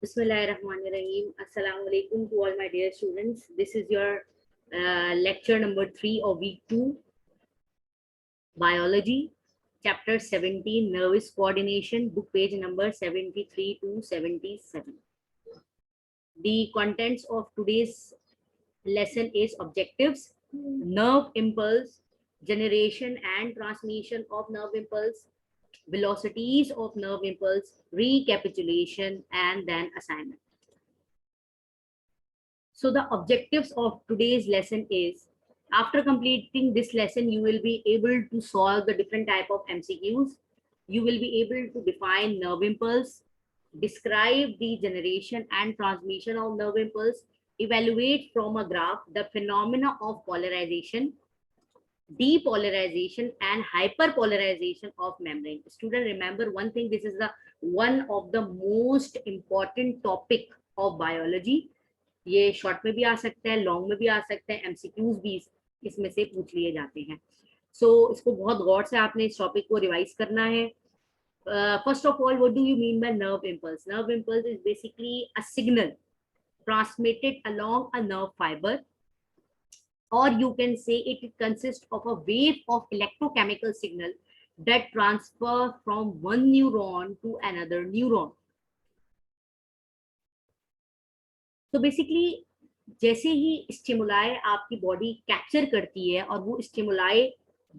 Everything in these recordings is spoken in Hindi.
Bismillahirrahmanirrahim. Assalamu alaikum to all my dear students. This is your lecture number 3 of week 2, biology, chapter 17, nervous coordination, book page number 73 to 77. The contents of today's lesson is objectives, nerve impulse, generation and transmission of nerve impulse, velocities of nerve impulse, recapitulation, and then assignment. So the objectives of today's lesson is, after completing this lesson, you will be able to solve the different type of MCQs. You will be able to define nerve impulse, describe the generation and transmission of nerve impulse, evaluate from a graph the phenomena of polarization, depolarization and hyperpolarization of membrane. Student, remember one thing, this is the one of the most important topic of biology. ये शॉर्ट में भी आ सकता है, लॉन्ग में भी आ सकता है, एमसीक्यूज भी इसमें से पूछ लिए जाते हैं. सो इसको बहुत गौर से आपने इस टॉपिक को रिवाइज करना है. First of all, what do you mean by nerve impulse? Nerve impulse is basically a signal transmitted along a nerve fiber, or you can say it consists of a wave of electrochemical signal that transfer from one neuron to another neuron. तो बेसिकली जैसे ही स्टिमुलाई आपकी बॉडी कैप्चर करती है और वो स्टिमुलाई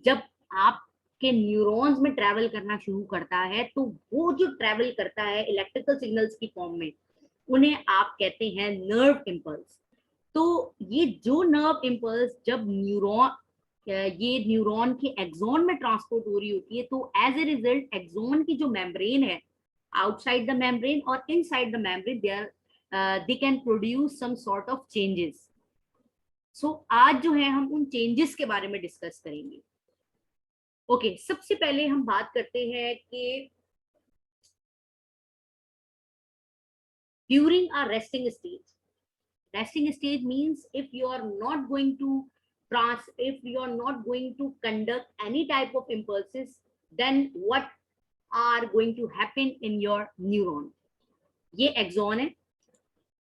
जब आपके न्यूरॉन्स में ट्रैवल करना शुरू करता है, तो वो जो ट्रैवल करता है इलेक्ट्रिकल सिग्नल्स की फॉर्म में, उन्हें आप कहते हैं नर्व इम्पल्स. तो ये जो नर्व इम्पल्स जब ये न्यूरॉन के एक्सॉन में ट्रांसपोर्ट हो रही होती है, तो एज ए रिजल्ट एक्सॉन की जो मेम्ब्रेन है, आउटसाइड द मेम्ब्रेन और inside the membrane, they can produce some sort of changes. So आज जो है हम उन changes के बारे में डिस्कस करेंगे. ओके, सबसे पहले हम बात करते हैं कि during a resting stage means if you are not going to conduct any type of impulses, then what are going to happen in your neuron? ये axon है,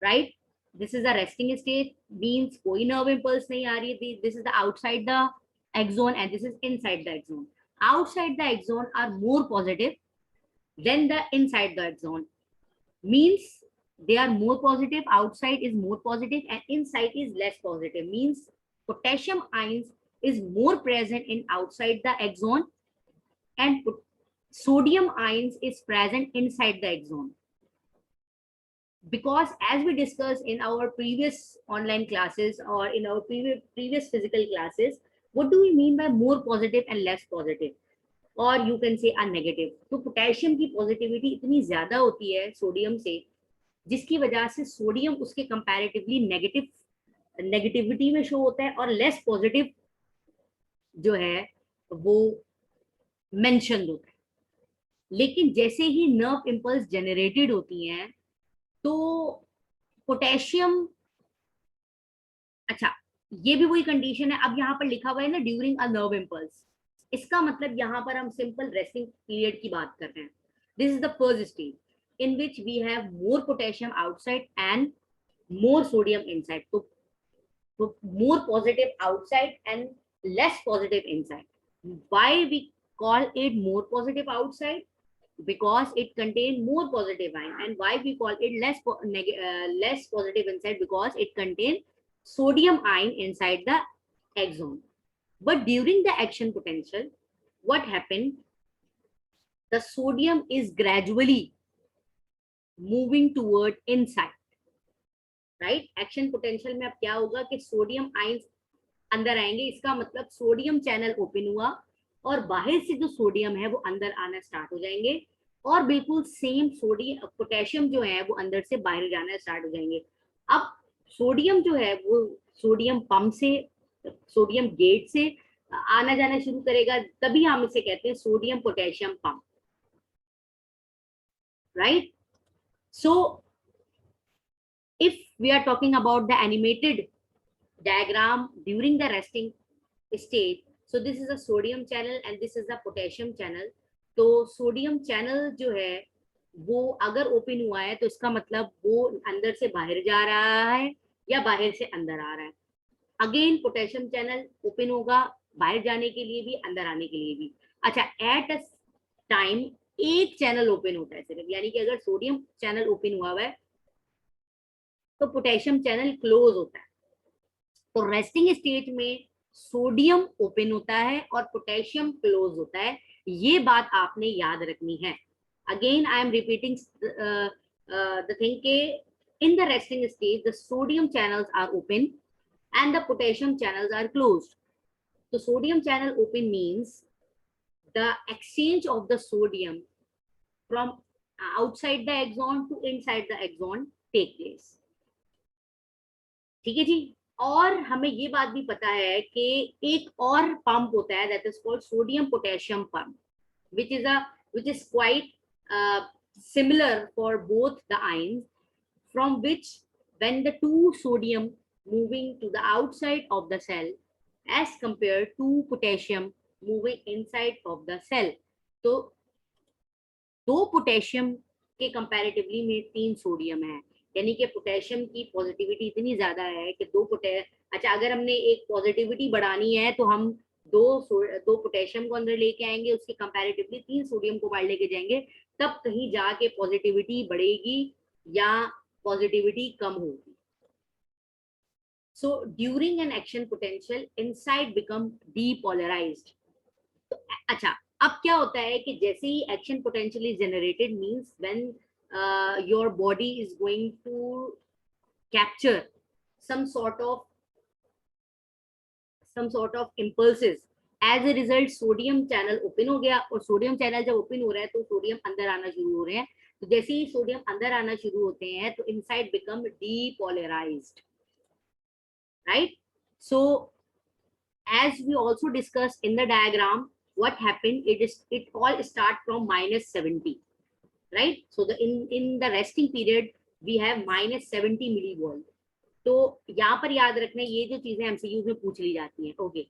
right? This is a resting state, means कोई nerve impulse नहीं आ रही है. This is the outside the axon and this is inside the axon. Outside the axon are more positive than the inside the axon, means they are more positive. Outside is more positive and inside is less positive, means potassium ions is more present in outside the axon and sodium ions is present inside the axon. Because as we discussed in our previous online classes or in our previous physical classes, what do we mean by more positive and less positive, or you can say a negative? तो पोटेशियम की पॉजिटिविटी इतनी ज्यादा होती है सोडियम से, जिसकी वजह से सोडियम उसके कंपैरेटिवली नेगेटिविटी में शो होता है और लेस पॉजिटिव जो है वो मेंशन होता है. लेकिन जैसे ही नर्व इम्पल्स जनरेटेड होती हैं, तो पोटेशियम, अच्छा ये भी वही कंडीशन है. अब यहाँ पर लिखा हुआ है ना ड्यूरिंग अ नर्व इम्पल्स, इसका मतलब यहाँ पर हम सिंपल रेस्टिंग पीरियड की बात कर रहे हैं. This is the first stage in which we have more potassium outside and more sodium inside. तो more positive outside and less positive inside. Why we call it more positive outside? Because it contain more positive ion. And why we call it less positive inside? Because it contain sodium ion inside the axon. But during the action potential, what happened? The sodium is gradually moving toward inside, right? Action potential में अब क्या होगा कि सोडियम आयंस अंदर आएंगे. इसका मतलब सोडियम चैनल ओपन हुआ और बाहर से जो सोडियम है वो अंदर आना स्टार्ट हो जाएंगे, और बिल्कुल सेम सोडियम पोटेशियम जो है वो अंदर से बाहर जाना स्टार्ट हो जाएंगे. अब सोडियम जो है वो सोडियम पंप से, सोडियम गेट से आना जाना शुरू करेगा, तभी हम इसे कहते हैं sodium potassium pump, right? So if we are talking about the animated diagram during the resting stage, so this is a sodium channel and this is the potassium channel. तो सोडियम चैनल जो है वो अगर ओपन हुआ है तो इसका मतलब वो अंदर से बाहर जा रहा है या बाहर से अंदर आ रहा है। अगेन पोटेशियम चैनल ओपन होगा बाहर जाने के लिए भी, अंदर आने के लिए भी। अच्छा, एट अ टाइम एक चैनल ओपन होता है सिर्फ, यानी कि अगर सोडियम चैनल ओपन हुआ है तो पोटेशियम चैनल क्लोज होता है। तो रेस्टिंग स्टेट में सोडियम ओपन होता है और पोटेशियम क्लोज होता है। ये बात आपने याद रखनी है। Again I am repeating the thing के in the resting stage the sodium channels are open and the potassium channels are closed. So sodium channel open means the exchange of the sodium from outside the axon to inside the axon take place. ठीक है जी। और हमें ये बात भी पता है कि एक और पंप होता है that is called sodium potassium pump, which is a which is quite similar for both the ions, from which when the two sodium moving to the outside of the cell as compared to potassium moving inside of the cell, तो दो पोटेशियम के कंपैरेटिवली में तीन सोडियम है, यानी कि पोटेशियम की पॉजिटिविटी इतनी ज्यादा है कि अच्छा, अगर हमने एक पॉजिटिविटी बढ़ानी है तो हम दो पोटेशियम को अंदर लेके आएंगे, उसके कंपैरेटिवली तीन सोडियम को बाहर लेके जाएंगे, तब कहीं जाके पॉजिटिविटी बढ़ेगी या पॉजिटिविटी कम होगी। So during an action potential inside become depolarized. तो अच्छा, अब क्या होता है कि जैसे ही action potential is generated means when your body is going to capture some sort of impulses, as a result sodium channel open हो गया, और सोडियम चैनल जब ओपन हो रहा है तो सोडियम अंदर आना शुरू हो रहे हैं। तो जैसे ही सोडियम अंदर आना शुरू होते हैं तो inside become depolarised, right? So as we also discussed in the diagram, what happened, it all start from -70, right? So the in the resting period we have -70 millivolt. तो यहाँ पर याद रखना, ये जो चीजें एमसीक्यूज में पूछ ली जाती हैं। Okay,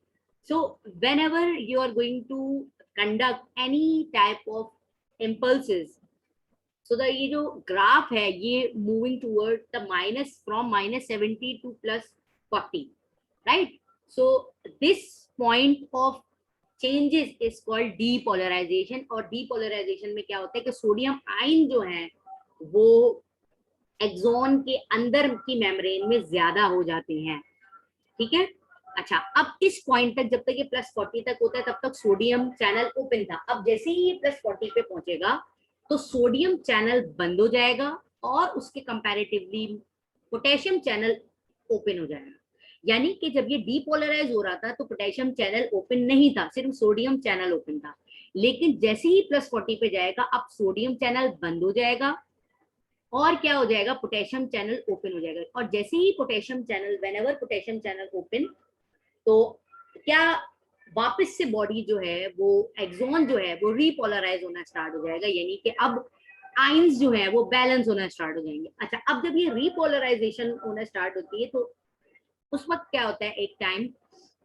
so whenever you are going to conduct any type of impulses, so the ये जो ग्राफ है ये moving toward the minus from -70 to +40, right? So this point of changes is called depolarization। और depolarization में क्या होता है कि सोडियम आयन जो है वो एक्सॉन के अंदर की मेम्ब्रेन में ज्यादा हो जाते हैं, ठीक है। अच्छा, अब इस पॉइंट तक जब तक ये +40 तक होता है तब तक सोडियम चैनल ओपन था। अब जैसे ही ये +40 पे पहुंचेगा तो सोडियम चैनल बंद हो जाएगा और उसके कंपैरेटिवली पोटेशियम चैनल ओपन हो जाएगा। यानी कि जब ये डीपोलराइज हो रहा था तो पोटेशियम चैनल ओपन नहीं था, सिर्फ सोडियम चैनल ओपन था। लेकिन जैसे ही +40 पे जाएगा अब सोडियम चैनल बंद हो जाएगा और क्या हो जाएगा, पोटेशियम चैनल ओपन हो जाएगा। और जैसे ही potassium channel, whenever potassium channel open, तो क्या वापस से बॉडी जो है वो एक्सॉन जो है वो रीपोलराइज होना स्टार्ट हो जाएगा, यानी कि अब आइंस जो है वो बैलेंस होना स्टार्ट हो जाएंगे। अच्छा, अब जब ये रीपोलराइजेशन होना स्टार्ट होती है तो उस वक्त क्या होता है, एक टाइम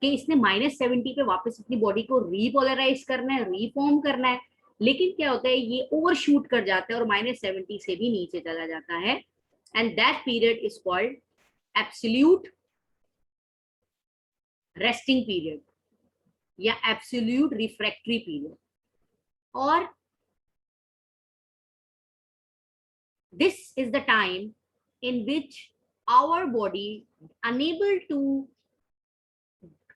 कि इसने -70 पे वापस अपनी बॉडी को रीपोलराइज करना है, रीफॉर्म करना है, लेकिन क्या होता है ये ओवरशूट कर जाता है और -70 से भी नीचे चला जाता है, and that period is called absolute resting period या एब्सोल्यूट रिफ्रैक्टरी पीरियड। और this is the time in which our body unable to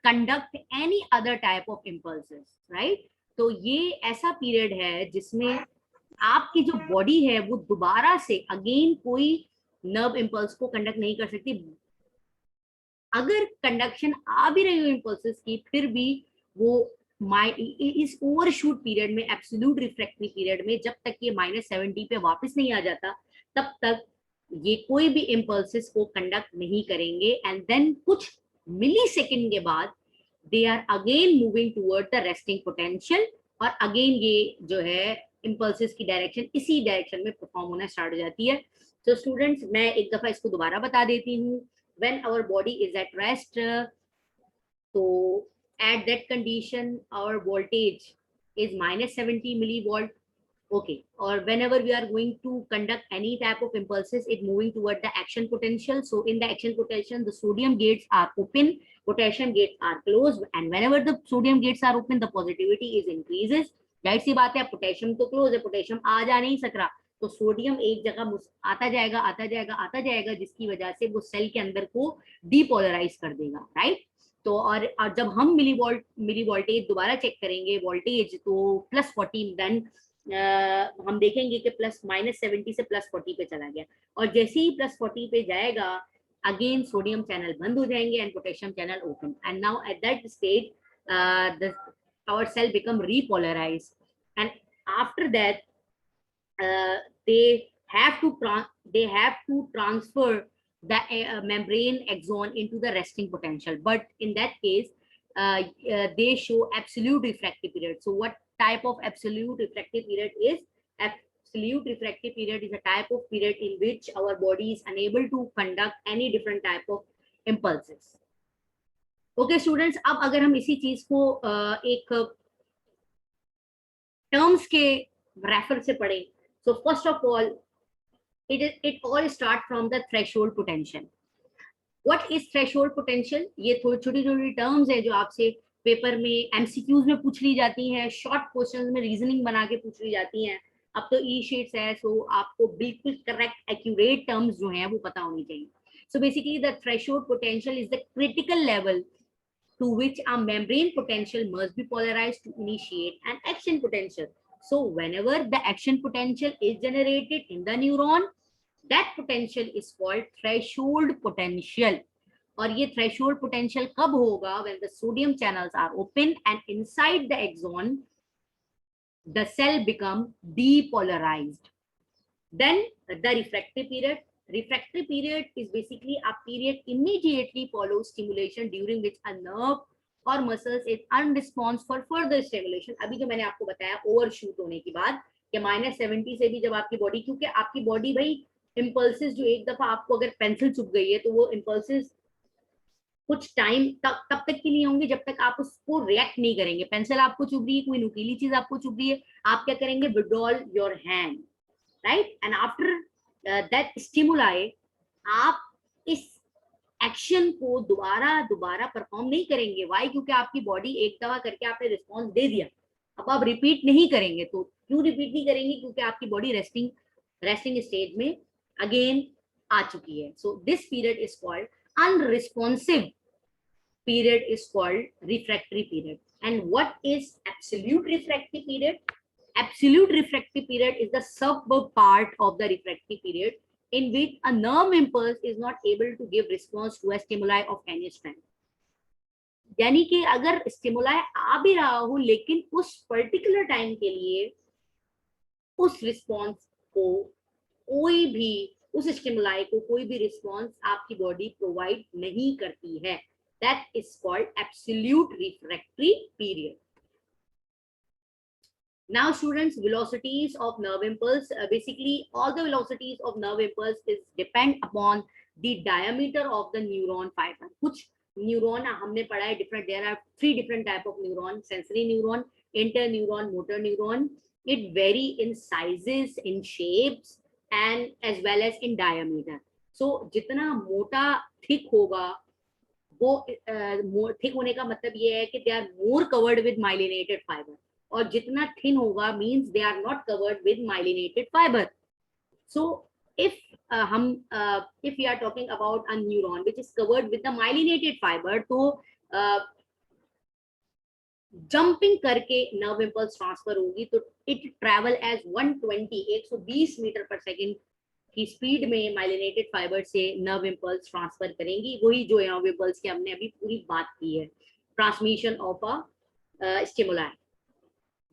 conduct any other type of impulses, right? तो ये ऐसा पीरियड है जिसमें आपकी जो बॉडी है वो दोबारा से अगेन कोई नर्व इम्पल्स को कंडक्ट नहीं कर सकती। अगर कंडक्शन आ भी रही हो इम्पल्सेस की, फिर भी वो इस ओवरशूट पीरियड में, एब्सोल्यूट रिफ्रैक्टरी पीरियड में, जब तक ये -70 पे वापस नहीं आ जाता तब तक ये कोई भी इम्पल्सेस को कंडक्ट नहीं करेंगे। एंड देन कुछ मिली सेकेंड के बाद they are again moving toward the resting potential, और अगेन ये जो है इम्पल्सेस की डायरेक्शन इसी डायरेक्शन में परफॉर्म होना स्टार्ट हो जाती है। तो स्टूडेंट्स, मैं एक दफा इसको दोबारा बता देती हूँ। when our body is at rest, so at that condition our voltage is -70 millivolt, Okay, or whenever we are going to conduct any type of impulses, it moving toward the action potential. So in the action potential, the sodium gates are open, potassium gates are closed, and whenever the sodium gates are open, the positivity is increases. जाहिर सी बात है, पोटेशियम तो क्लोज है, पोटेशियम आ जा नहीं सक रहा, तो सोडियम एक जगह आता जाएगा आता जाएगा आता जाएगा, जिसकी वजह से वो सेल के अंदर को डीपोलराइज कर देगा, राइट। तो और जब हम मिली वोल्टेज दोबारा चेक करेंगे वोल्टेज, तो +40, देन हम देखेंगे कि -70 से +40 पे चला गया, और जैसे ही +40 पे जाएगा, अगेन सोडियम चैनल बंद हो जाएंगे and potassium channel open, and now at that stage our cell become repolarized, and after that they have to transfer the membrane axon into the resting potential, but in that case they show absolute refractive period. So what type of absolute refractive period is? Absolute refractive period is a type of period in which our body is unable to conduct any different type of impulses. Okay students, अब अगर हम इसी चीज को एक टर्म्स के रेफर से पढ़ें, so first of all it all start from the threshold potential. What is threshold potential? ये थोड़ी छोटी छोटी टर्म्स है जो आपसे पेपर में एमसीक्यूज में पूछ ली जाती हैं, शॉर्ट क्वेश्चंस में रीजनिंग बना के पूछ ली जाती हैं. अब तो ई शीट्स है, सो आपको बिल्कुल करेक्ट एक्यूरेट टर्म्स जो हैं वो पता होनी चाहिए. So basically the threshold potential is the critical level to which a membrane potential must be polarized to initiate an action potential. So whenever the action potential is generated in the neuron, that potential is called threshold potential. और ये threshold potential कब होगा? When the sodium channels are open and inside the axon the cell become depolarized. Then the refractive period. Refractive period is basically a period immediately follows stimulation during which a nerve or muscles is unresponsive for further stimulation. अभी जो मैंने आपको बताया ओवरशूट होने की बात कि -70 से भी जब आपकी बॉडी, क्योंकि आपकी बॉडी भाई इम्पल्सेस जो एक दफा आपको अगर पेंसिल चुभ गई है तो वो इम्पल्सेस कुछ टाइम तब तक के लिए होंगे जब तक आप उसको रिएक्ट नहीं करेंगे. पेंसिल आपको चुभ रही है, कोई नुकीली चीज आपको चुभ रही है, आप क्या करेंगे? Withdrawal your hand, right, and after that stimuli आप इस एक्शन को दोबारा परफॉर्म नहीं करेंगे. वाई? क्योंकि आपकी बॉडी एक दफा करके आपने रिस्पॉन्स दे दिया, अब आप रिपीट नहीं करेंगे. तो क्यों रिपीट नहीं करेंगे? क्योंकि आपकी बॉडी रेस्टिंग स्टेज में अगेन आ चुकी है. So this period is called unresponsive period, is called refractory period. And what is absolute refractive period? Absolute refractive period is the sub part of the refractive period in which a nerve impulse is not able to give response to a stimuli of any strength. यानी कि अगर स्टिमुलाई आ भी रहा हो लेकिन उस पर्टिकुलर टाइम के लिए उस रिस्पॉन्स को कोई भी, उस स्टिमुलाई को कोई भी रिस्पॉन्स आपकी बॉडी प्रोवाइड नहीं करती है. That is called absolute refractory period. Now students, velocities of nerve impulse, basically all the velocities of nerve impulse is depend upon the diameter of the neuron fiber. कुछ न्यूरॉन हमने पढ़ा है different, there are 3 different type of neuron: sensory neuron, interneuron, motor neuron. It vary in sizes, in shapes and as well as in diameter. So जितना मोटा thick होगा वो thick होने का मतलब ये है कि they are more covered with myelinated fiber, और जितना thin होगा means they are not covered with myelinated fiber. So if if we are talking about a neuron which is covered with the myelinated fiber, तो जंपिंग करके नर्व इम्पल्स ट्रांसफर होगी तो इट ट्रैवल एज 120 मीटर पर सेकेंड की स्पीड में माइलिनेटेड फाइबर से नर्व इम्पल्स ट्रांसफर करेंगी. वही जो नर्व इम्पल्स की हमने अभी पूरी बात की है, transmission of a stimuli.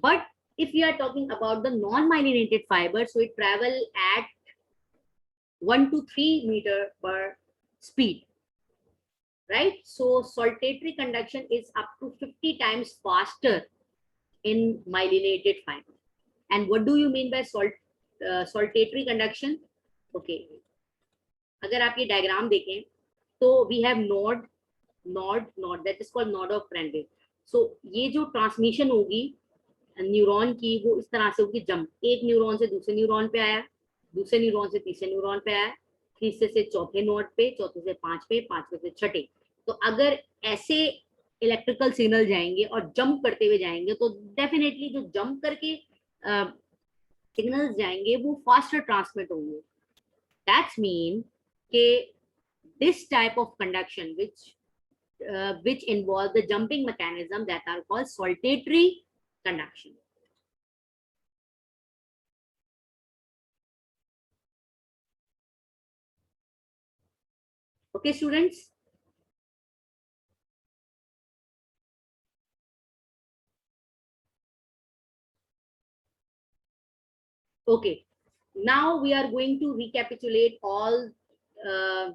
But if we are talking about the non-myelinated fiber, so it travel at 1 to 3 meter per speed, right? So saltatory conduction is up to 50 times faster in myelinated fiber. And what do you mean by saltatory conduction? Okay, अगर आप ये डायग्राम देखें तो we have node, that is called node of Prandtl. So ये जो ट्रांसमिशन होगी न्यूरॉन की वो इस तरह से होगी जंप, एक न्यूरॉन से दूसरे न्यूरॉन पे आया, दूसरे न्यूरॉन से तीसरे न्यूरॉन पे आया, तीसरे से चौथे नोड पे, चौथे से पांचवे, पांचवे से छठे। तो अगर ऐसे इलेक्ट्रिकल सिग्नल जाएंगे और जंप करते हुए जाएंगे तो डेफिनेटली जो जंप करके सिग्नल्स जाएंगे वो फास्टर ट्रांसमिट होंगे। दैट्स मीन के this type of conduction which involve the jumping mechanism that are called saltatory conduction. Okay, students. Okay, now we are going to recapitulate uh,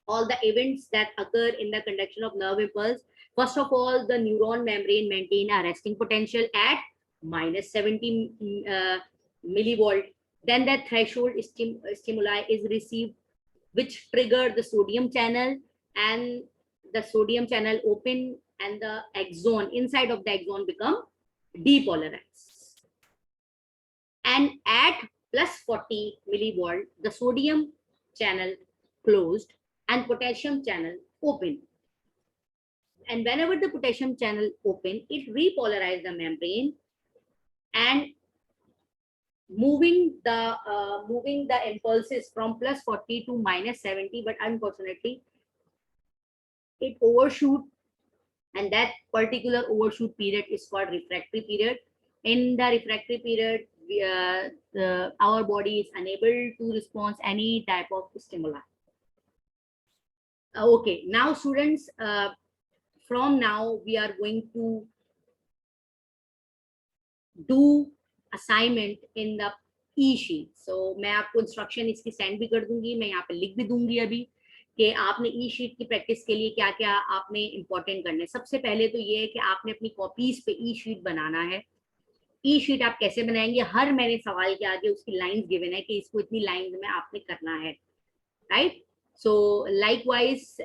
all the events that occur in the conduction of nerve impulse. First of all, the neuron membrane maintain a resting potential at minus 70 millivolt. Then the threshold stimuli is received, which trigger the sodium channel, and the sodium channel open and the axon inside of the axon become depolarized. And at plus 40 millivolt, the sodium channel closed and potassium channel open. And whenever the potassium channel open, it repolarizes the membrane and moving the impulses from plus 40 to minus 70, but unfortunately it overshoot, and that particular overshoot period is called refractory period. In the refractory period, our body is unable to respond any type of stimuli. Okay, now students, from now we are going to do assignment in the e-sheet. So मैं आपको इंस्ट्रक्शन इसकी सेंड भी कर दूंगी, मैं यहाँ पे लिख भी दूंगी अभी कि आपने ई शीट की प्रैक्टिस के लिए क्या क्या आपने इंपॉर्टेंट करना है। सबसे पहले तो ये है कि आपने अपनी कॉपीज पे ई शीट बनाना है। ई शीट आप कैसे बनाएंगे, हर मैंने सवाल के आगे उसकी लाइंस गिवन है कि इसको इतनी लाइंस में आपने करना है, right. So likewise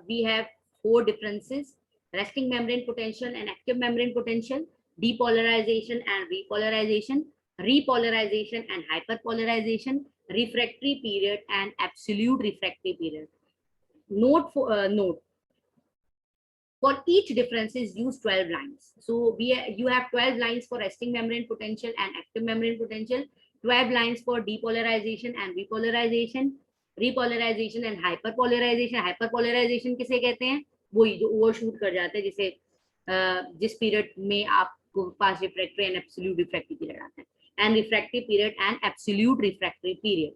we have 4 differences: resting membrane potential and active membrane potential, depolarization and repolarization, repolarization and hyperpolarization, refractory period and absolute refractory period. Note for each differences use 12 lines. So you have 12 lines for resting membrane potential and active membrane potential, 12 lines for depolarization and repolarization, repolarization and hyperpolarization. Hyperpolarization किसे कहते हैं, वही जो ओवरशूट कर जाते हैं, जिसे जिस पीरियड में आपको पास refractory and absolute refractory period आता है, and refractory period and absolute refractory period.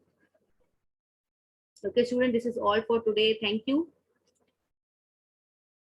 Okay student, this is all for today. Thank you.